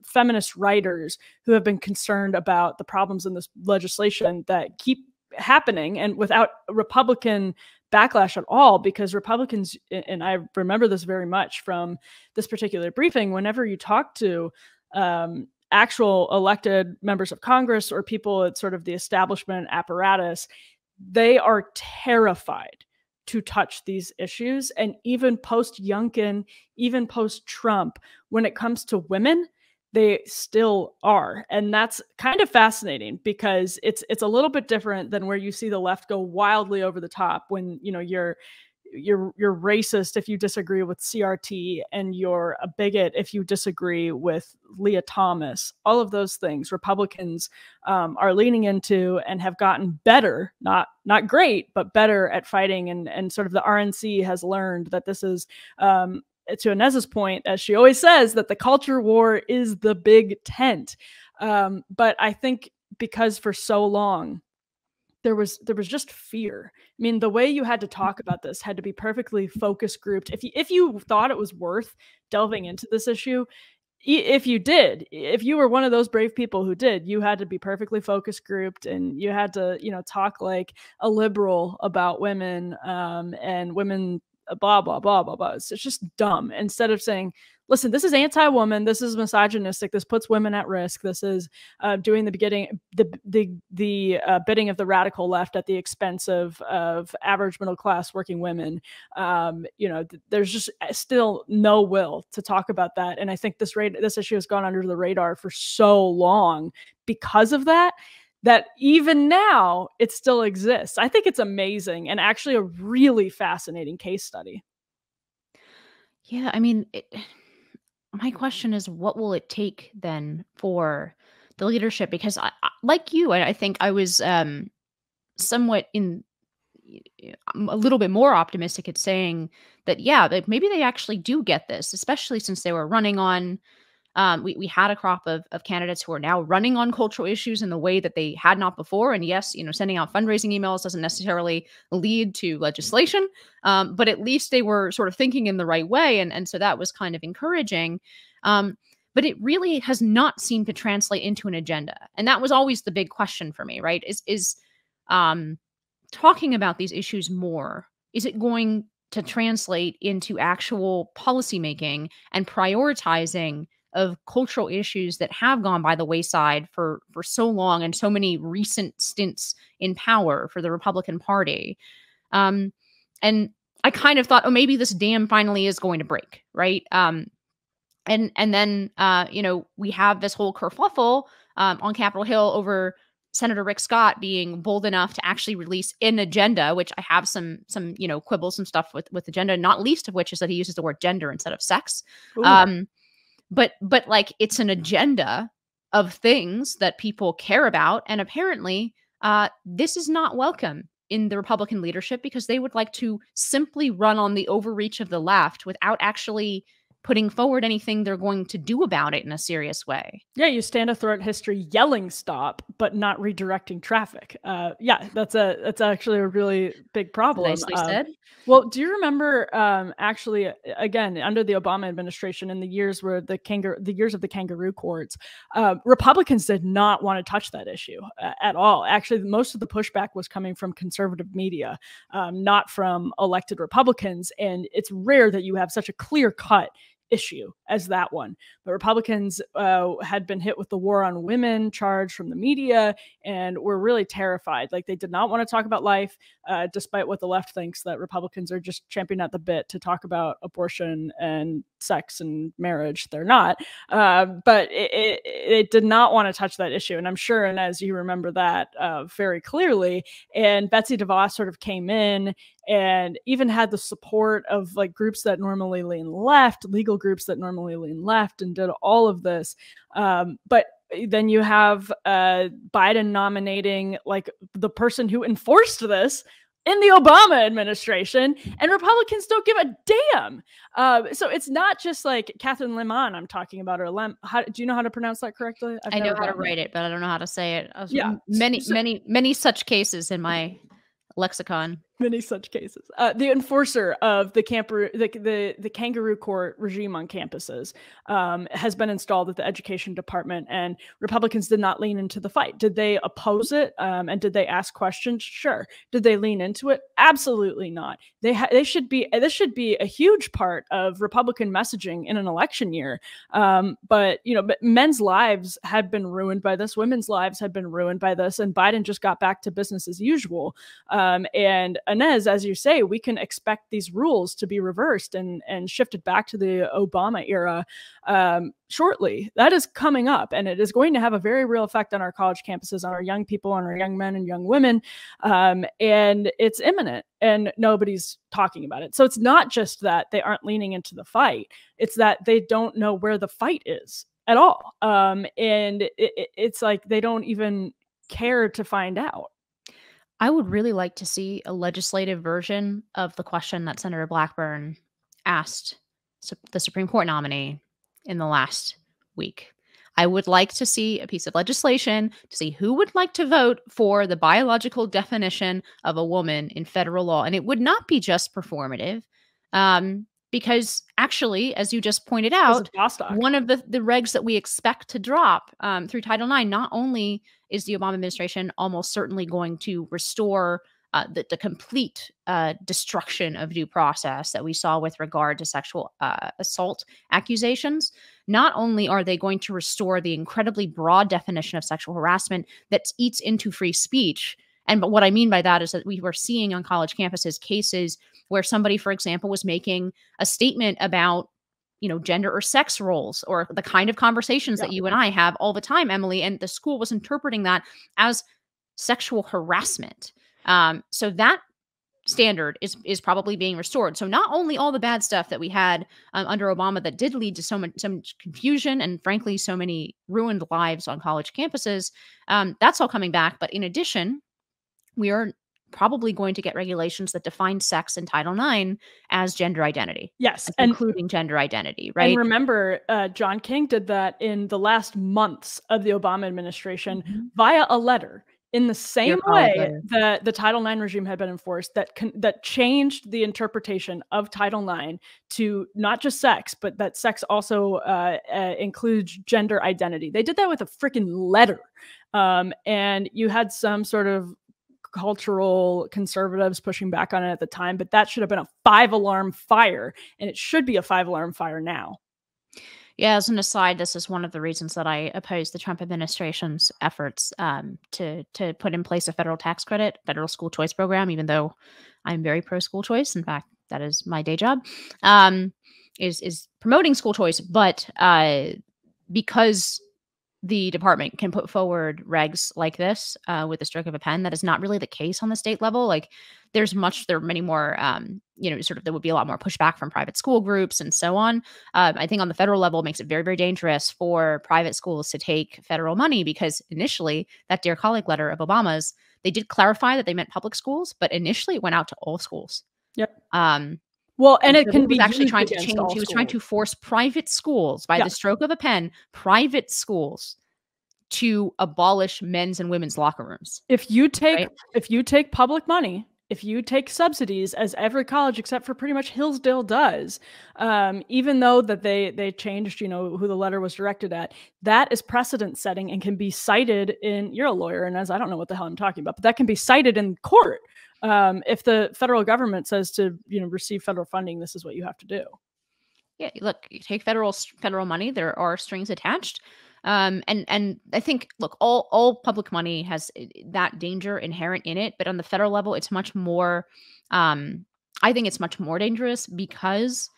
feminist writers who have been concerned about the problems in this legislation that keep happening, and without Republican backlash at all, because Republicans, and I remember this very much from this particular briefing, whenever you talk to actual elected members of Congress or people at sort of the establishment apparatus, they are terrified to touch these issues. And even post Youngkin, even post Trump, when it comes to women, they still are. And that's kind of fascinating, because it's a little bit different than where you see the left go wildly over the top when, you know, you're racist if you disagree with CRT, and you're a bigot if you disagree with Leah Thomas. All of those things Republicans are leaning into and have gotten better, not great, but better at fighting. And sort of the RNC has learned that this is, to Inez's point, as she always says, that the culture war is the big tent. But I think because for so long, there was just fear. I mean, the way you had to talk about this had to be perfectly focus grouped. If you thought it was worth delving into this issue, if you were one of those brave people who did, you had to be perfectly focus grouped, and you had to, you know, talk like a liberal about women, and women, blah, blah, blah, blah, blah. It's just dumb. Instead of saying, listen, this is anti-woman, this is misogynistic, this puts women at risk, this is doing the bidding of the radical left at the expense of average middle class working women. You know, there's just still no will to talk about that. And I think this issue has gone under the radar for so long because of that even now it still exists. I think it's amazing, and actually a really fascinating case study. Yeah, I mean, my question is, what will it take then for the leadership? Because like you, I think I was somewhat a little bit more optimistic at saying that, yeah, maybe they actually do get this, especially since they were running on, we had a crop of candidates who are now running on cultural issues in the way that they had not before. And yes, you know, sending out fundraising emails doesn't necessarily lead to legislation, but at least they were sort of thinking in the right way. And so that was kind of encouraging. But it really has not seemed to translate into an agenda. And that was always the big question for me, right? Is talking about these issues more, is it going to translate into actual policymaking and prioritizing of cultural issues that have gone by the wayside for so long and so many recent stints in power for the Republican Party. And I kind of thought, oh, maybe this dam finally is going to break, right? And then you know, we have this whole kerfuffle on Capitol Hill over Senator Rick Scott being bold enough to actually release an agenda, which I have some you know, quibbles and stuff with agenda, not least of which is that he uses the word gender instead of sex. But like, it's an agenda of things that people care about, and apparently this is not welcome in the Republican leadership, because they would like to simply run on the overreach of the left without actually putting forward anything they're going to do about it in a serious way. Yeah, you stand throughout history yelling stop, but not redirecting traffic. Yeah, that's actually a really big problem. Nicely said. Well, do you remember actually, again, under the Obama administration, in the years where the years of the kangaroo courts, Republicans did not want to touch that issue at all. Actually, most of the pushback was coming from conservative media, not from elected Republicans. And it's rare that you have such a clear-cut issue as that one. But Republicans had been hit with the war on women charge from the media, and were really terrified. Like, they did not want to talk about life, despite what the left thinks, that Republicans are just champing at the bit to talk about abortion and sex and marriage. They're not. But it did not want to touch that issue. And I'm sure, Inez, you remember that very clearly. And Betsy DeVos sort of came in and even had the support of like groups that normally lean left, legal groups that normally lean left, and did all of this. But then you have Biden nominating like the person who enforced this in the Obama administration, and Republicans don't give a damn. So it's not just like Catherine Lemon I'm talking about, or do you know how to pronounce that correctly? I know how to write it, but I don't know how to say it. Yeah, many such cases in my lexicon. Many such cases. The enforcer of the kangaroo court regime on campuses has been installed at the education department, and Republicans did not lean into the fight. Did they oppose it? And did they ask questions? Sure. Did they lean into it? Absolutely not. This should be a huge part of Republican messaging in an election year. But men's lives had been ruined by this. Women's lives had been ruined by this, and Biden just got back to business as usual. And Inez, as you say, we can expect these rules to be reversed and shifted back to the Obama era shortly. That is coming up, and it is going to have a very real effect on our college campuses, on our young people, on our young men and young women. And it's imminent, and nobody's talking about it. So it's not just that they aren't leaning into the fight. It's that they don't know where the fight is at all. And it's like they don't even care to find out. I would really like to see a legislative version of the question that Senator Blackburn asked the Supreme Court nominee in the last week. I would like to see a piece of legislation to see who would like to vote for the biological definition of a woman in federal law. And it would not be just performative, because actually, as you just pointed out, one of the regs that we expect to drop through Title IX, not only is the Obama administration almost certainly going to restore the complete destruction of due process that we saw with regard to sexual assault accusations. Not only are they going to restore the incredibly broad definition of sexual harassment that eats into free speech, but what I mean by that is that we were seeing on college campuses cases where somebody, for example, was making a statement about gender or sex roles, or the kind of conversations that you and I have all the time, Emily, and the school was interpreting that as sexual harassment. So that standard is probably being restored. So not only all the bad stuff that we had under Obama that did lead to so much confusion and frankly so many ruined lives on college campuses, that's all coming back. But in addition, we are probably going to get regulations that define sex in Title IX as gender identity. Yes. Including gender identity, right? And remember, John King did that in the last months of the Obama administration via a letter, in the same way that the Title IX regime had been enforced, that changed the interpretation of Title IX to not just sex, but that sex also includes gender identity. They did that with a freaking letter. And you had some sort of cultural conservatives pushing back on it at the time, but that should have been a 5-alarm fire, and it should be a 5-alarm fire now. Yeah, as an aside, this is one of the reasons that I oppose the Trump administration's efforts to put in place a federal tax credit, federal school choice program, even though I'm very pro school choice. In fact, that is my day job, is promoting school choice. But because the department can put forward regs like this with the stroke of a pen, that is not really the case on the state level. Like there are many more, there would be a lot more pushback from private school groups and so on. I think on the federal level, it makes it very, very dangerous for private schools to take federal money, because initially that Dear Colleague letter of Obama's, they did clarify that they meant public schools, but initially it went out to all schools. Yep. Well, and it so can be actually trying to change. He was trying to force private schools by the stroke of a pen, private schools, to abolish men's and women's locker rooms. If you take public money, if you take subsidies, as every college except for pretty much Hillsdale does, even though that they changed, who the letter was directed at, that is precedent setting and can be cited in. You're a lawyer, and as I don't know what the hell I'm talking about, but that can be cited in court. If the federal government says to receive federal funding, this is what you have to do. Yeah, look, you take federal money, there are strings attached. And I think, look, all public money has that danger inherent in it, but on the federal level, it's much more. I think it's much more dangerous because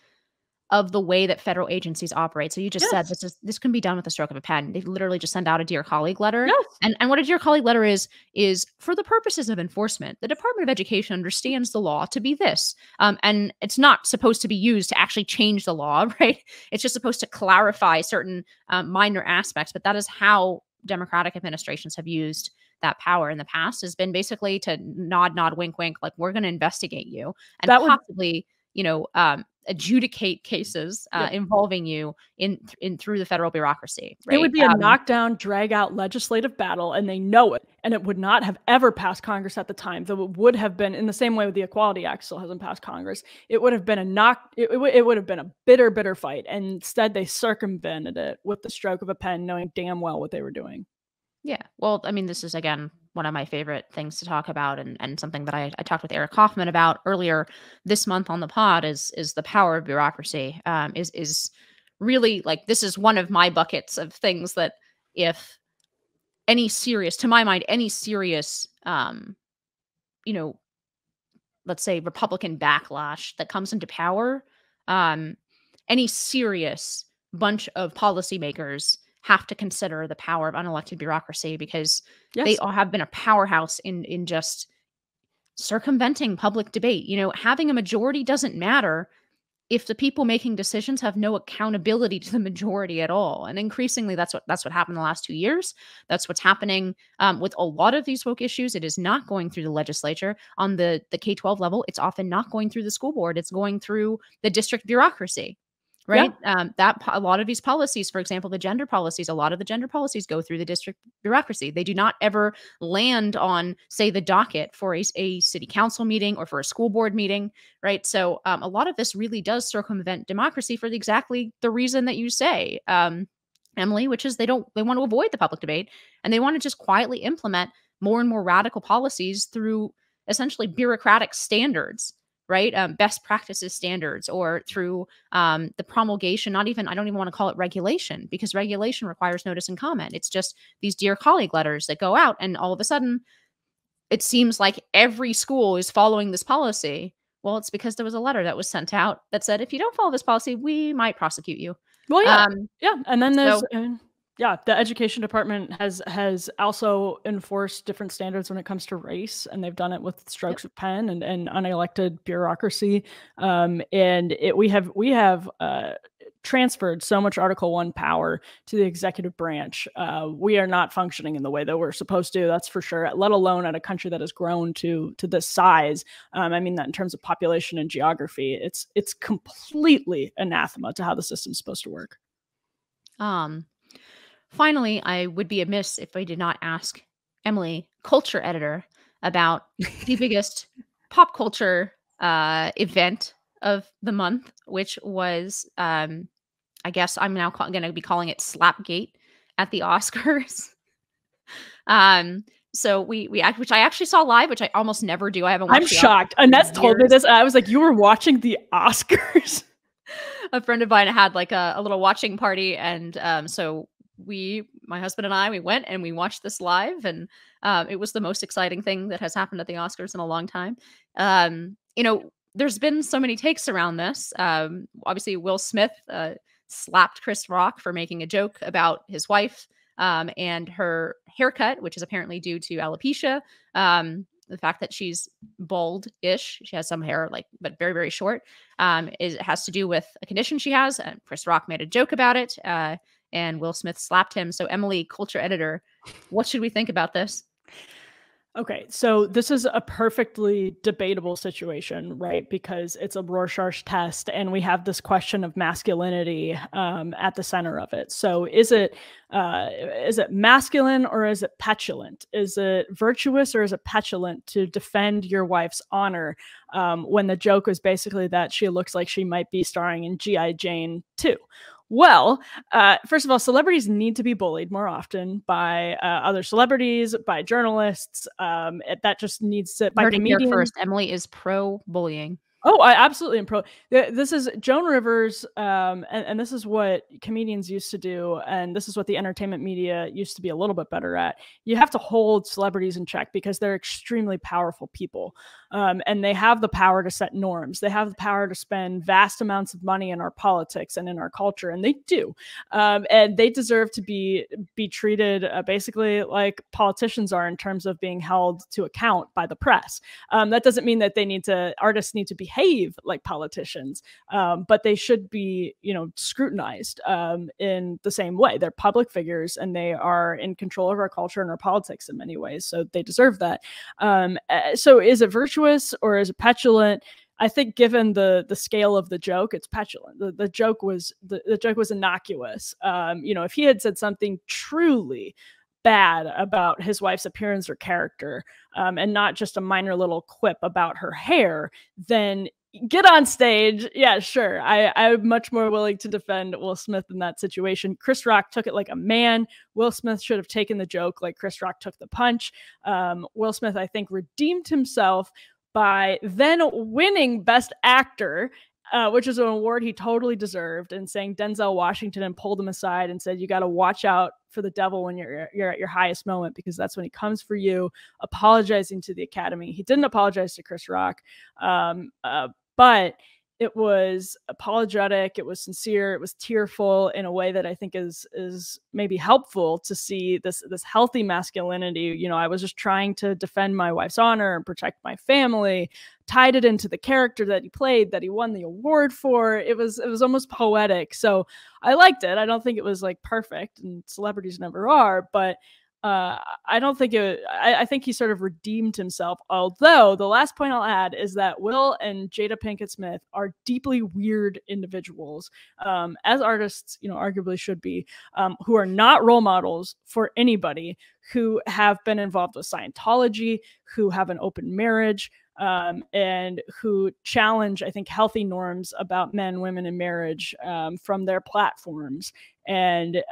of the way that federal agencies operate. So you just said this can be done with the stroke of a pen. They literally just send out a Dear Colleague letter. Yes. And what a Dear Colleague letter is for the purposes of enforcement, the Department of Education understands the law to be this. And it's not supposed to be used to actually change the law, right? It's just supposed to clarify certain minor aspects. But that is how Democratic administrations have used that power in the past, has been basically to nod, wink, wink, like we're going to investigate you and possibly, adjudicate cases involving you in through the federal bureaucracy. Right? It would be a knockdown, drag out legislative battle, and they know it. And it would not have ever passed Congress at the time, though it would have been, in the same way with the Equality Act still hasn't passed Congress. It would have been it would have been a bitter fight. And instead they circumvented it with the stroke of a pen, knowing damn well what they were doing. Yeah. Well, I mean, this is, again, one of my favorite things to talk about, and something that I talked with Eric Hoffman about earlier this month on the pod is the power of bureaucracy. Is really, like, this is one of my buckets of things that, if to my mind, any serious, let's say Republican backlash that comes into power, any serious bunch of policymakers have to consider the power of unelected bureaucracy, because they all have been a powerhouse in just circumventing public debate. Having a majority doesn't matter if the people making decisions have no accountability to the majority at all. And increasingly, that's what happened in the last 2 years. That's what's happening with a lot of these woke issues. It is not going through the legislature. On the K-12 level, it's often not going through the school board. It's going through the district bureaucracy. Right. That a lot of these policies, for example, the gender policies, a lot of the gender policies go through the district bureaucracy. They do not ever land on, say, the docket for a city council meeting or for a school board meeting. Right. So a lot of this really does circumvent democracy for exactly the reason that you say, Emily, which is they want to avoid the public debate, and they want to just quietly implement more and more radical policies through essentially bureaucratic standards. Right. Best practices standards, or through the promulgation, I don't even want to call it regulation, because regulation requires notice and comment. It's just these Dear Colleague letters that go out, and all of a sudden it seems like every school is following this policy. Well, it's because there was a letter that was sent out that said, if you don't follow this policy, we might prosecute you. Well, and then there's the education department has also enforced different standards when it comes to race, and they've done it with strokes of pen and unelected bureaucracy. We have transferred so much Article 1 power to the executive branch. We are not functioning in the way that we're supposed to, that's for sure, let alone at a country that has grown to this size. I mean that in terms of population and geography. It's completely anathema to how the system's supposed to work. Finally, I would be amiss if I did not ask Emily, culture editor, about the biggest pop culture event of the month, which was, I guess I'm now going to be calling it SlapGate at the Oscars. So which I actually saw live, which I almost never do. I haven't watched. I'm shocked. Annette's told me this. I was like, you were watching the Oscars? A friend of mine had like a little watching party, and so my husband and I, we went and we watched this live, and it was the most exciting thing that has happened at the Oscars in a long time. You know, there's been so many takes around this. Obviously, Will Smith slapped Chris Rock for making a joke about his wife and her haircut, which is apparently due to alopecia. The fact that she's bald-ish, she has some hair, like, but very, very short, it has to do with a condition she has. And Chris Rock made a joke about it, and Will Smith slapped him. So, Emily, culture editor, what should we think about this? Okay, so this is a perfectly debatable situation, right? Because it's a Rorschach test, and we have this question of masculinity at the center of it. So, is it masculine or is it petulant? Is it virtuous or is it petulant to defend your wife's honor when the joke is basically that she looks like she might be starring in G.I. Jane 2? Well, first of all, celebrities need to be bullied more often by other celebrities, by journalists. That just needs to, by comedians. First, Emily is pro-bullying. Oh, I absolutely am pro. This is Joan Rivers, and this is what comedians used to do, and this is what the entertainment media used to be a little bit better at. You have to hold celebrities in check because they're extremely powerful people, and they have the power to set norms. They have the power to spend vast amounts of money in our politics and in our culture, and they do. And they deserve to be treated basically like politicians are in terms of being held to account by the press. That doesn't mean that artists need to behave like politicians, but they should be, scrutinized in the same way. They're public figures and they are in control of our culture and our politics in many ways, so they deserve that. So is it virtuous or is it petulant? I think given the scale of the joke, it's petulant. The joke was innocuous. If he had said something truly bad about his wife's appearance or character, and not just a minor little quip about her hair, then get on stage. Yeah, sure. I'm much more willing to defend Will Smith in that situation. Chris Rock took it like a man. Will Smith should have taken the joke like Chris Rock took the punch. Will Smith, I think, redeemed himself by then winning Best Actor, which is an award he totally deserved, and saying Denzel Washington and pulled him aside and said, you got to watch out for the devil when you're at your highest moment, because that's when he comes for you, apologizing to the Academy. He didn't apologize to Chris Rock, but it was apologetic, it was sincere, it was tearful in a way that I think is maybe helpful to see this healthy masculinity. I was just trying to defend my wife's honor and protect my family, tied it into the character that he played, that he won the award for. It was almost poetic. So I liked it. I don't think it was like perfect, and celebrities never are, but I don't think I think he sort of redeemed himself. Although the last point I'll add is that Will and Jada Pinkett Smith are deeply weird individuals, as artists, arguably should be, who are not role models for anybody, who have been involved with Scientology, who have an open marriage, and who challenge, I think, healthy norms about men, women, and marriage from their platforms. And,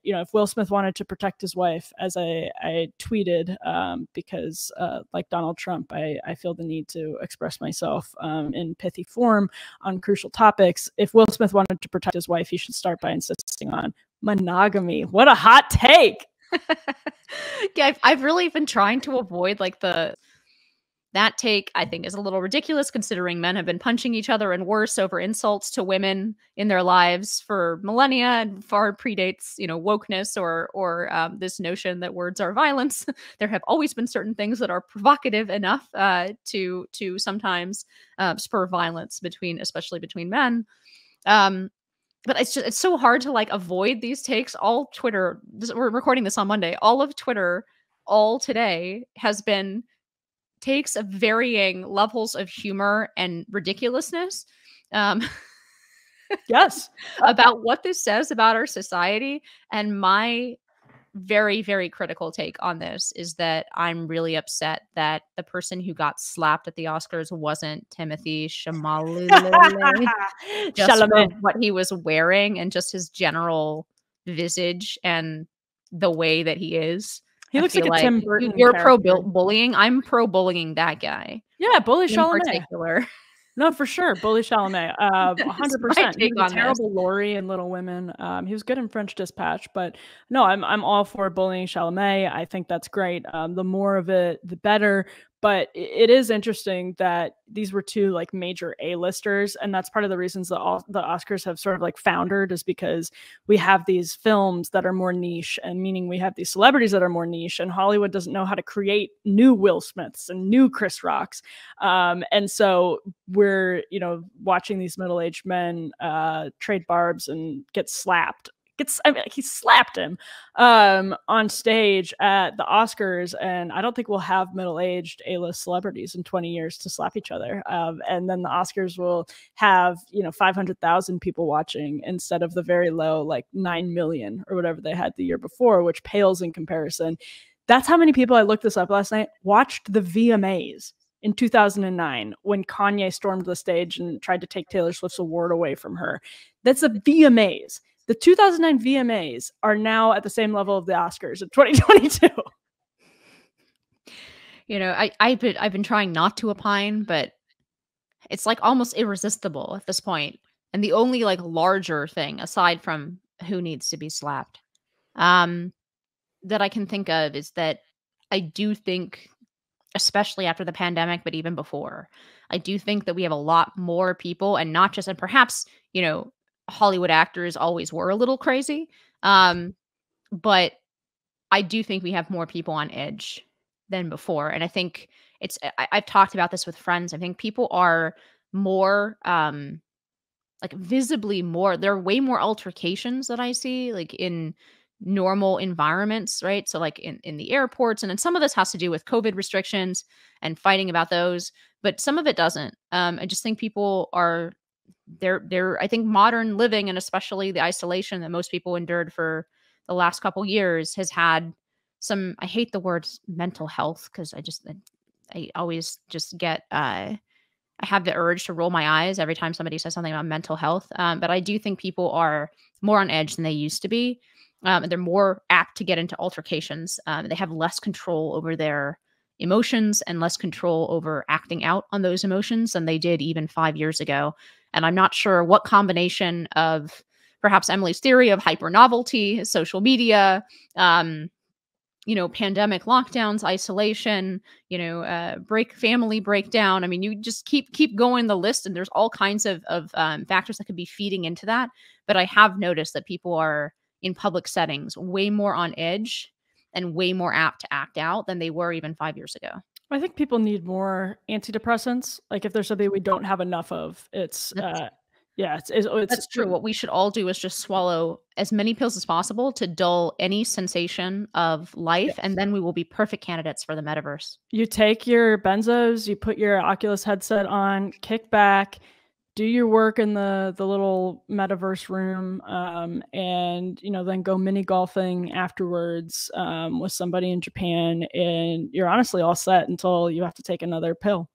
if Will Smith wanted to protect his wife, as I tweeted, because like Donald Trump, I feel the need to express myself in pithy form on crucial topics. If Will Smith wanted to protect his wife, he should start by insisting on monogamy. What a hot take. Yeah, I've really been trying to avoid like that take. I think is a little ridiculous, considering men have been punching each other and worse over insults to women in their lives for millennia, and far predates, wokeness or this notion that words are violence. There have always been certain things that are provocative enough to sometimes spur violence especially between men. But it's so hard to like avoid these takes. All Twitter, we're recording this on Monday, all of Twitter all today has been takes of varying levels of humor and ridiculousness. Yes. About what this says about our society. And my very, very critical take on this is that I'm really upset that the person who got slapped at the Oscars wasn't Timothy Chalamet. Just for what he was wearing and just his general visage and the way that he is. He looks like a Tim Burton you're pro character. bullying. I'm pro bullying that guy. Yeah, bully In Chalamet. particular. No, for sure. Bully Chalamet. That is 100%. my He take was on a this. terrible Laurie in Little Women. He was good in French Dispatch, but no, I'm all for bullying Chalamet. I think that's great. The more of it, the better. But it is interesting that these were two like major A-listers, and that's part of the reasons that the Oscars have sort of like foundered, is because we have these films that are more niche, and meaning we have these celebrities that are more niche, and Hollywood doesn't know how to create new Will Smiths and new Chris Rocks. And so we're, watching these middle-aged men trade barbs and get slapped. He slapped him on stage at the Oscars, and I don't think we'll have middle-aged A-list celebrities in 20 years to slap each other. And then the Oscars will have 500,000 people watching instead of the very low like 9 million or whatever they had the year before, which pales in comparison. That's how many people, I looked this up last night, watched the VMAs in 2009 when Kanye stormed the stage and tried to take Taylor Swift's award away from her. That's the VMAs. The 2009 VMAs are now at the same level of the Oscars in 2022. I've been trying not to opine, but it's like almost irresistible at this point. And the only like larger thing aside from who needs to be slapped, that I can think of is that I do think, especially after the pandemic, but even before, I do think that we have a lot more people, and not just, and perhaps, Hollywood actors always were a little crazy. But I do think we have more people on edge than before. And I think I've talked about this with friends. I think people are more, like visibly more, there are way more altercations that I see like in normal environments, right? So like in the airports, and then some of this has to do with COVID restrictions and fighting about those, but some of it doesn't. I just think people are, I think modern living, and especially the isolation that most people endured for the last couple years, has had some, I hate the word mental health, because I always just get, I have the urge to roll my eyes every time somebody says something about mental health. But I do think people are more on edge than they used to be. They're more apt to get into altercations. They have less control over their emotions and less control over acting out on those emotions than they did even 5 years ago. And I'm not sure what combination of perhaps Emily's theory of hyper novelty, social media, pandemic lockdowns, isolation, family breakdown. I mean, you just keep going the list, and there's all kinds of factors that could be feeding into that. But I have noticed that people are in public settings way more on edge and way more apt to act out than they were even 5 years ago. I think people need more antidepressants. Like if there's something we don't have enough of, it's that's true. What we should all do is just swallow as many pills as possible to dull any sensation of life, yes. And then we will be perfect candidates for the metaverse. You take your benzos, you put your Oculus headset on, kick back, do your work in the little metaverse room, and then go mini golfing afterwards with somebody in Japan, and you're honestly all set until you have to take another pill.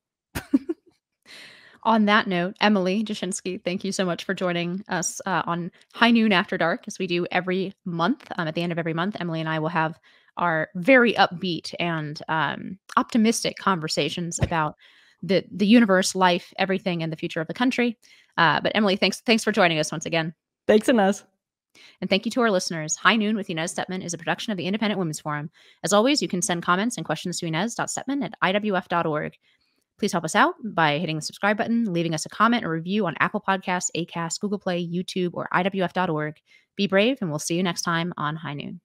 On that note, Emily Jashinsky, thank you so much for joining us on High Noon After Dark, as we do every month. At the end of every month, Emily and I will have our very upbeat and optimistic conversations about the universe, life, everything, and the future of the country. But Emily, thanks for joining us once again. Thanks, Inez. And thank you to our listeners. High Noon with Inez Stepman is a production of the Independent Women's Forum. As always, you can send comments and questions to inez.stepman@iwf.org. Please help us out by hitting the subscribe button, leaving us a comment or review on Apple Podcasts, Acast, Google Play, YouTube, or iwf.org. Be brave, and we'll see you next time on High Noon.